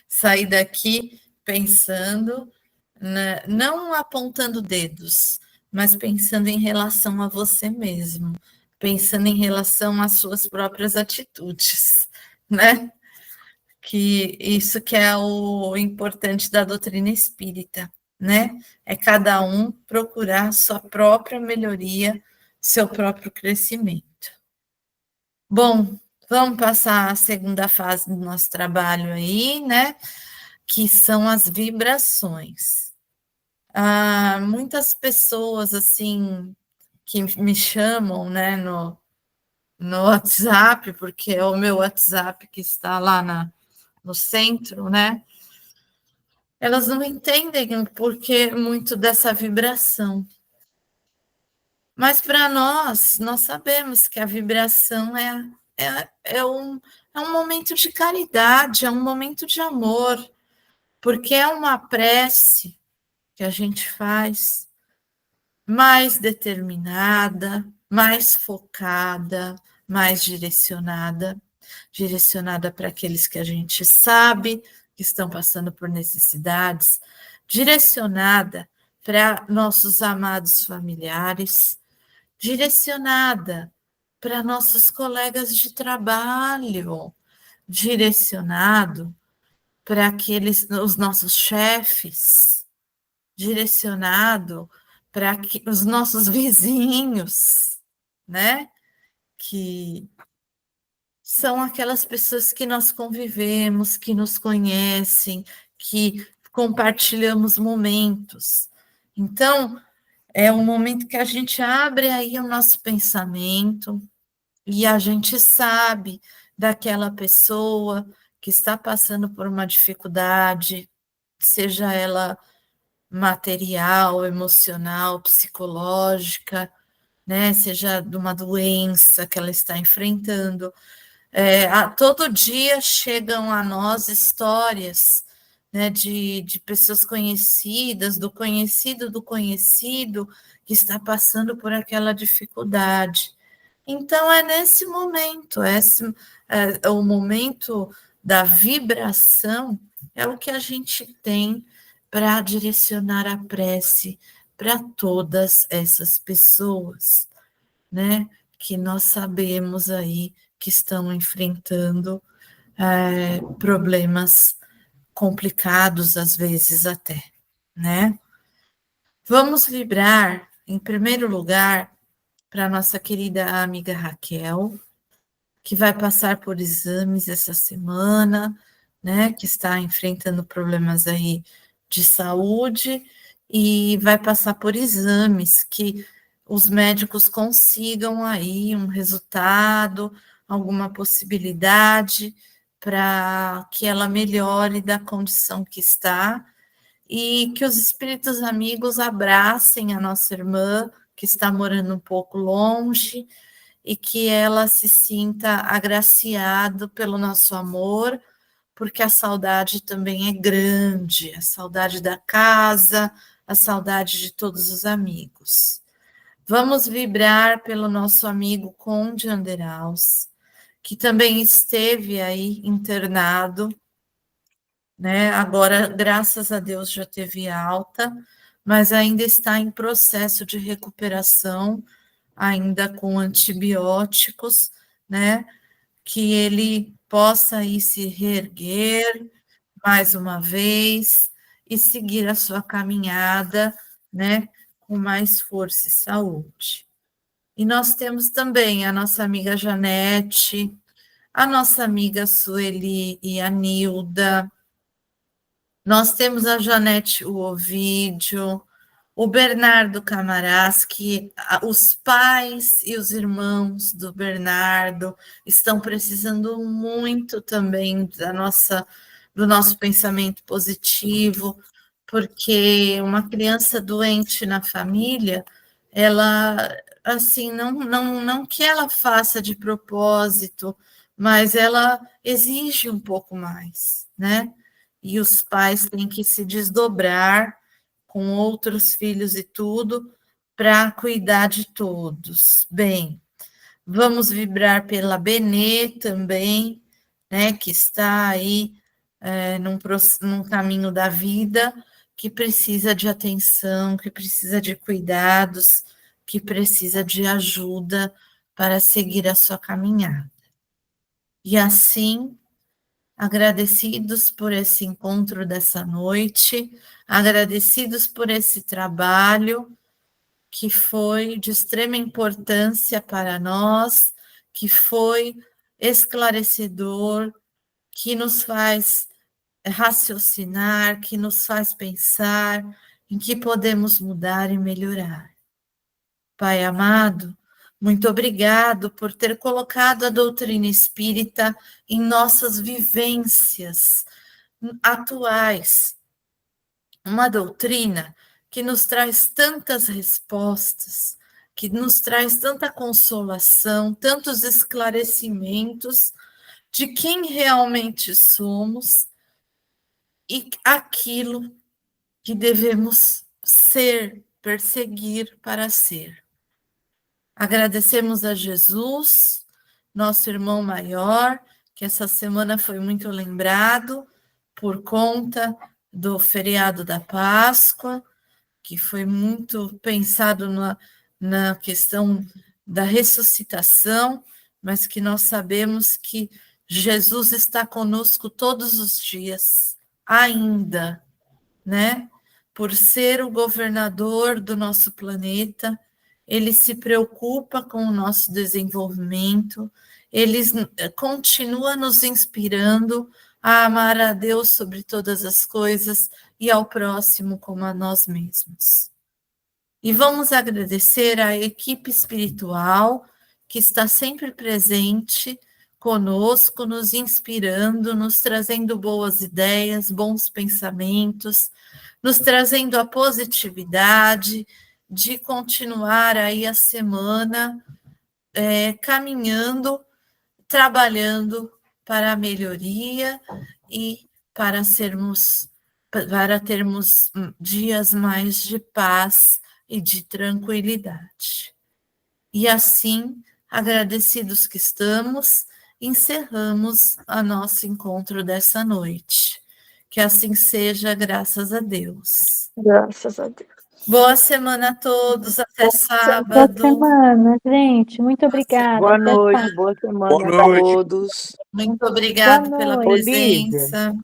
Sair daqui pensando, né? Não apontando dedos, mas pensando em relação a você mesmo, pensando em relação às suas próprias atitudes, né? Que isso que é o importante da doutrina espírita, né? É cada um procurar sua própria melhoria, seu próprio crescimento. Bom, vamos passar a segunda fase do nosso trabalho aí, né? Que são as vibrações. Muitas pessoas, assim, que me chamam, né, no WhatsApp, porque é o meu WhatsApp que está lá no centro, né? Elas não entendem o porquê muito dessa vibração. Mas para nós sabemos que a vibração é um momento de caridade, é um momento de amor, porque é uma prece que a gente faz mais determinada, mais focada, mais direcionada para aqueles que a gente sabe que estão passando por necessidades, direcionada para nossos amados familiares, direcionada para nossos colegas de trabalho, direcionado para os nossos chefes, direcionado para os nossos vizinhos, né? Que são aquelas pessoas que nós convivemos, que nos conhecem, que compartilhamos momentos. Então, é um momento que a gente abre aí o nosso pensamento e a gente sabe daquela pessoa que está passando por uma dificuldade, seja ela material, emocional, psicológica, né? Seja de uma doença que ela está enfrentando. Todo dia chegam a nós histórias, né, de pessoas conhecidas, do conhecido, que está passando por aquela dificuldade. Então, é nesse momento, o momento da vibração, é o que a gente tem para direcionar a prece para todas essas pessoas, né? Que nós sabemos aí que estão enfrentando problemas complicados, às vezes até, né? Vamos vibrar, em primeiro lugar, para nossa querida amiga Raquel, que vai passar por exames essa semana, né, que está enfrentando problemas aí de saúde e vai passar por exames que os médicos consigam aí um resultado, alguma possibilidade para que ela melhore da condição que está e que os espíritos amigos abracem a nossa irmã que está morando um pouco longe e que ela se sinta agraciado pelo nosso amor, porque a saudade também é grande, a saudade da casa, a saudade de todos os amigos. Vamos vibrar pelo nosso amigo Conde Anderaus, que também esteve aí internado, né? Agora, graças a Deus, já teve alta, mas ainda está em processo de recuperação, ainda com antibióticos, né? Que ele possa aí se reerguer mais uma vez e seguir a sua caminhada, né? Com mais força e saúde. E nós temos também a nossa amiga Janete, a nossa amiga Sueli e a Nilda. Nós temos a Janete, o Ovídio, o Bernardo Camarás, que os pais e os irmãos do Bernardo estão precisando muito também do nosso pensamento positivo, porque uma criança doente na família, ela, assim, não que ela faça de propósito, mas ela exige um pouco mais, né? E os pais têm que se desdobrar com outros filhos e tudo, para cuidar de todos. Bem, vamos vibrar pela Benê também, né, que está aí num caminho da vida, que precisa de atenção, que precisa de cuidados, que precisa de ajuda para seguir a sua caminhada. E assim, agradecidos por esse encontro dessa noite, agradecidos por esse trabalho que foi de extrema importância para nós, que foi esclarecedor, que nos faz raciocinar, que nos faz pensar em que podemos mudar e melhorar. Pai amado, muito obrigado por ter colocado a doutrina espírita em nossas vivências atuais. Uma doutrina que nos traz tantas respostas, que nos traz tanta consolação, tantos esclarecimentos de quem realmente somos e aquilo que devemos ser, perseguir para ser. Agradecemos a Jesus, nosso irmão maior, que essa semana foi muito lembrado por conta do feriado da Páscoa, que foi muito pensado na questão da ressuscitação, mas que nós sabemos que Jesus está conosco todos os dias, ainda, né? Por ser o governador do nosso planeta, ele se preocupa com o nosso desenvolvimento, ele continua nos inspirando a amar a Deus sobre todas as coisas e ao próximo como a nós mesmos. E vamos agradecer à equipe espiritual que está sempre presente conosco, nos inspirando, nos trazendo boas ideias, bons pensamentos, nos trazendo a positividade de continuar aí a semana caminhando, trabalhando para a melhoria e para termos dias mais de paz e de tranquilidade. E assim, agradecidos que estamos, encerramos o nosso encontro dessa noite. Que assim seja, graças a Deus. Graças a Deus. Boa semana a todos, até Boa sábado. semana, gente. Muito obrigada. Boa Até noite, sábado. boa semana Boa a noite. todos. Muito obrigado pela noite. presença.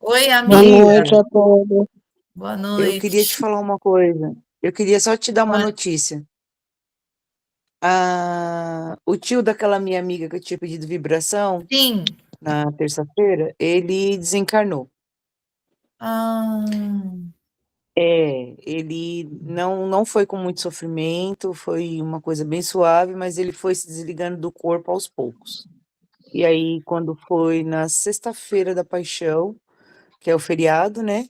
Oi, Boa amiga. noite a todos. Boa Eu noite. queria te falar uma coisa. Eu queria só te dar uma Boa- notícia. O tio daquela minha amiga que eu tinha pedido vibração Sim. na terça-feira, ele desencarnou. Ah, Ele não foi com muito sofrimento, foi uma coisa bem suave, mas ele foi se desligando do corpo aos poucos. E aí, quando foi na sexta-feira da Paixão, que é o feriado, né?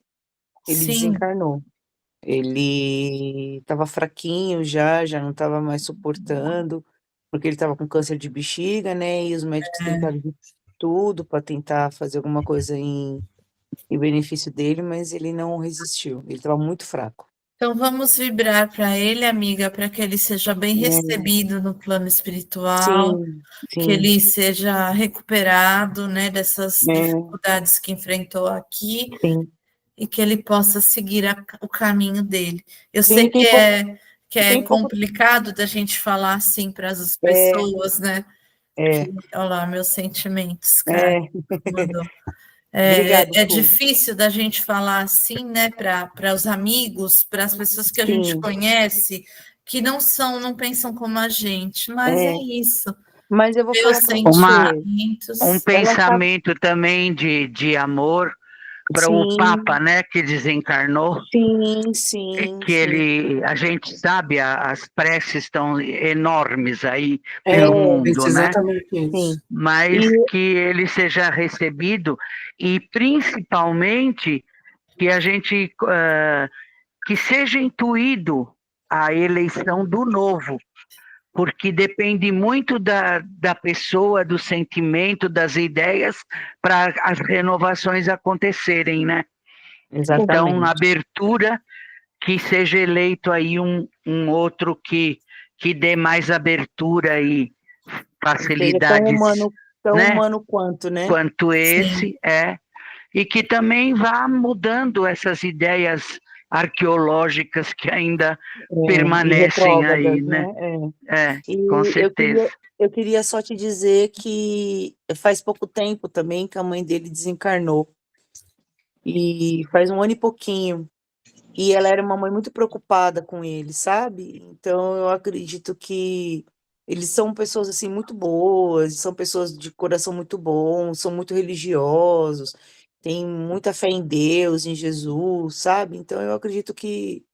Ele sim. desencarnou. Ele estava fraquinho já não estava mais suportando, porque ele estava com câncer de bexiga, né? E os médicos tentaram de tudo para tentar fazer alguma coisa em benefício dele, mas ele não resistiu. Ele estava muito fraco. Então vamos vibrar para ele, amiga, para que ele seja bem É, recebido no plano espiritual, sim, que sim, ele seja recuperado, né, dessas é, dificuldades que enfrentou aqui sim. e que ele possa seguir o caminho dele. Eu sei Tem, tem pouco, que é tem pouco, complicado da gente falar assim para as é, pessoas, né? é, Olha lá, meus sentimentos, cara. é. Mandou. Obrigado, É Fu. difícil da gente falar assim, né, para os amigos, para as pessoas que a gente Sim, conhece, que não pensam como a gente, mas é é. isso. Mas eu vou Meus falar para Uma, você, um sentimentos. ela tá, pensamento também de amor para o Papa, sim, né, que desencarnou, sim, sim, que sim. a gente sabe, as preces estão enormes aí É, pelo Isso, mundo, né? exatamente isso. sim. Mas E que ele seja recebido e principalmente que a gente que seja intuído a eleição do novo, porque depende muito da pessoa, do sentimento, das ideias para as renovações acontecerem, né? Então, exatamente. abertura, que seja eleito aí um outro que dê mais abertura e Seja facilidades, tão né? humano quanto, né? Quanto Sim, esse e que também vá mudando essas ideias arqueológicas que ainda E permanecem retrógradas, aí, né? né? É. Com E certeza. eu queria só te dizer que faz pouco tempo também que a mãe dele desencarnou. E faz um ano e pouquinho. E ela era uma mãe muito preocupada com ele, sabe? Então eu acredito que eles são pessoas assim muito boas, são pessoas de coração muito bom, são muito religiosos, têm muita fé em Deus, em Jesus, sabe? Então eu acredito que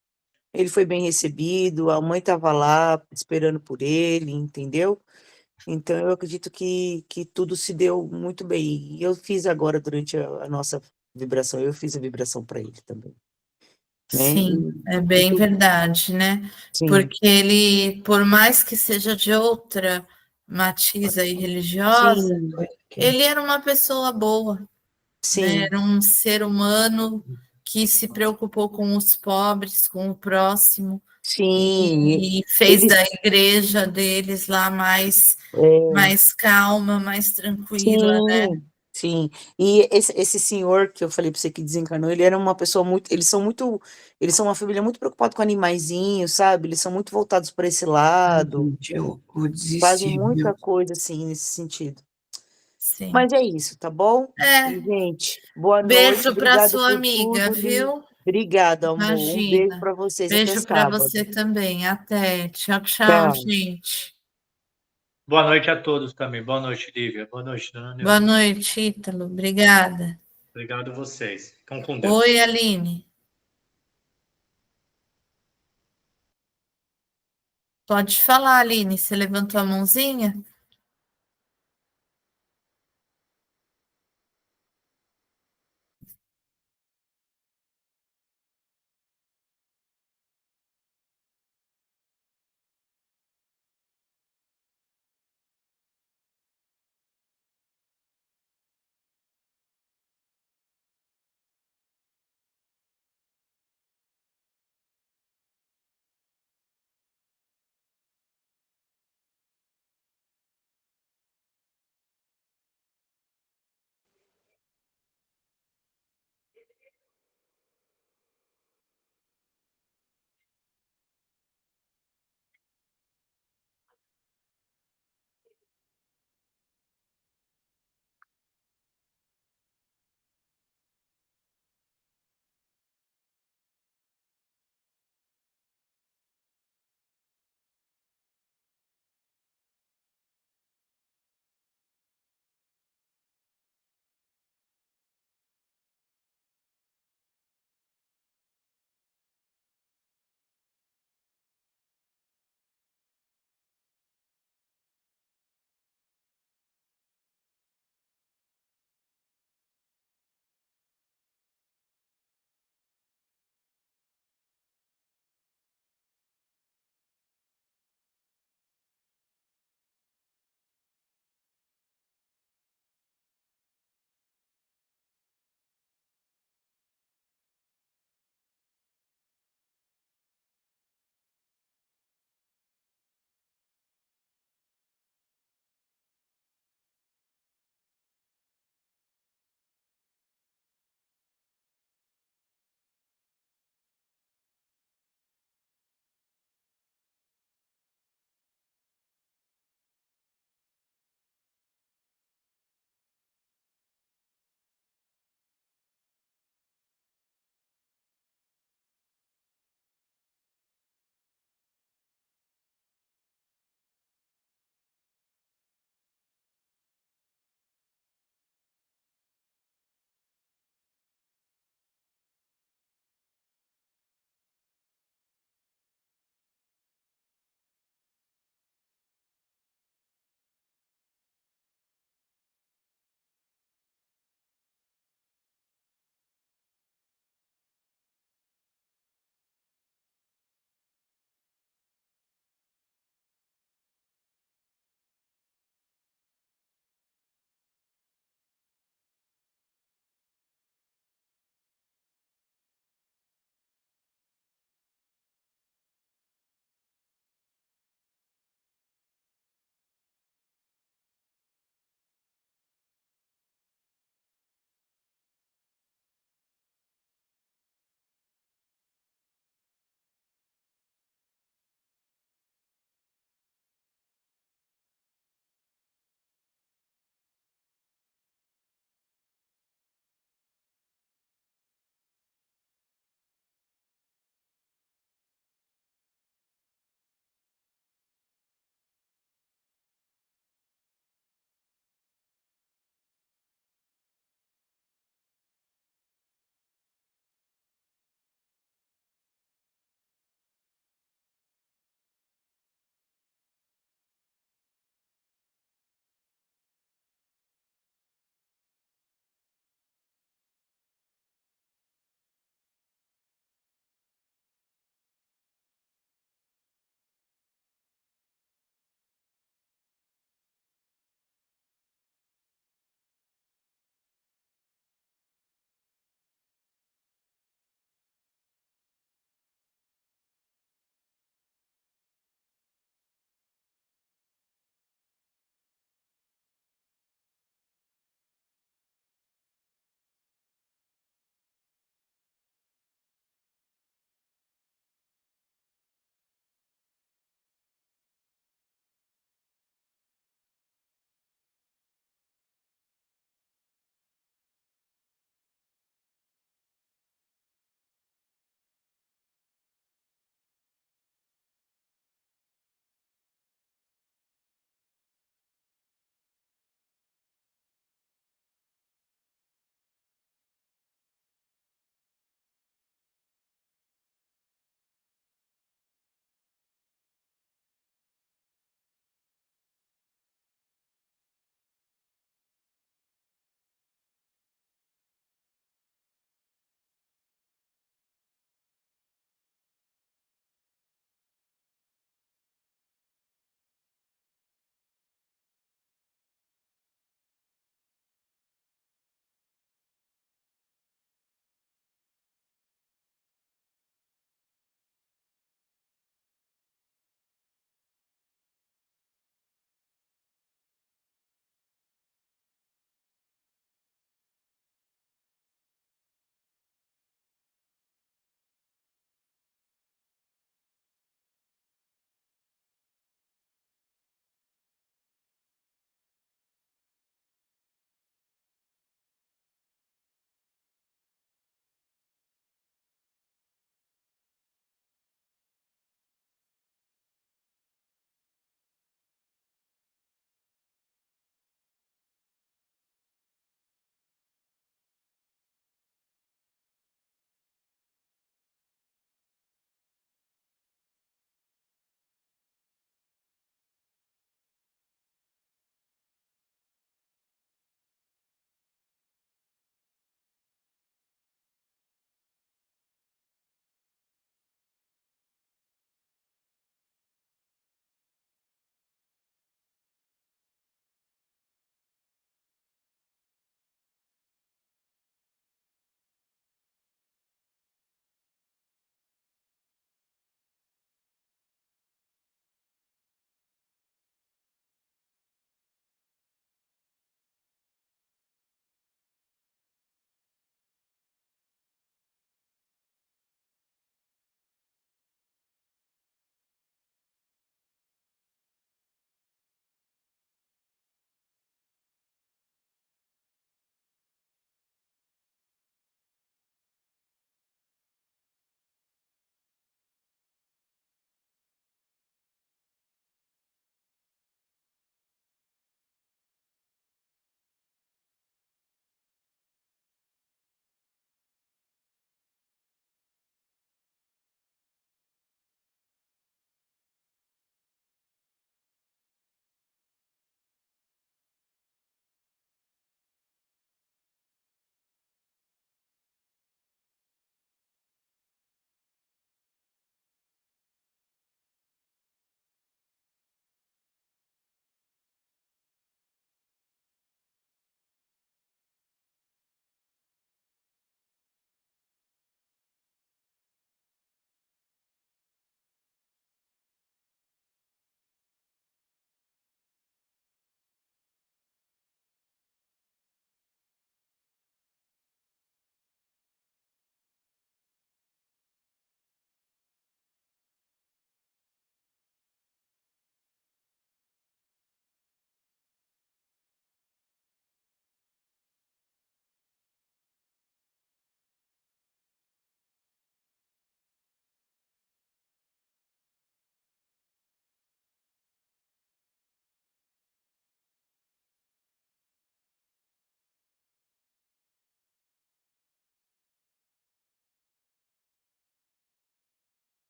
ele foi bem recebido, a mãe estava lá esperando por ele, entendeu? Então eu acredito que tudo se deu muito bem. E eu fiz agora durante a nossa vibração, eu fiz a vibração para ele também, né? sim, é E bem tudo, verdade, né? sim. Porque ele, por mais que seja de outra matiz aí religiosa, Sim, ele era uma pessoa boa, né? sim, Era um ser humano que se preocupou com os pobres, com o próximo, sim. e fez Eles, da igreja deles lá é, mais calma, mais tranquila, né? sim, sim. E esse senhor que eu falei para você que desencarnou, ele era uma pessoa muito, eles são uma família muito preocupada com animaizinhos, sabe? Eles são muito voltados para esse lado, Gente, eu vou fazem desistir, muita viu? coisa assim nesse sentido. Sim. Mas é isso, tá bom? E, É, gente, boa noite, beijo para obrigado sua por amiga, tudo, Li. viu? Obrigada, amor. Um beijo Imagina. para vocês, até Beijo para sábado. você também. Até. Tchau, tchau, Tchau. gente. Boa noite a todos também. Boa noite, Lívia. Boa noite, dona Boa Neuza. noite, Ítalo. Obrigada. Obrigado a vocês. Ficam com Deus. Oi, Aline. Pode falar, Aline. Você levantou a mãozinha?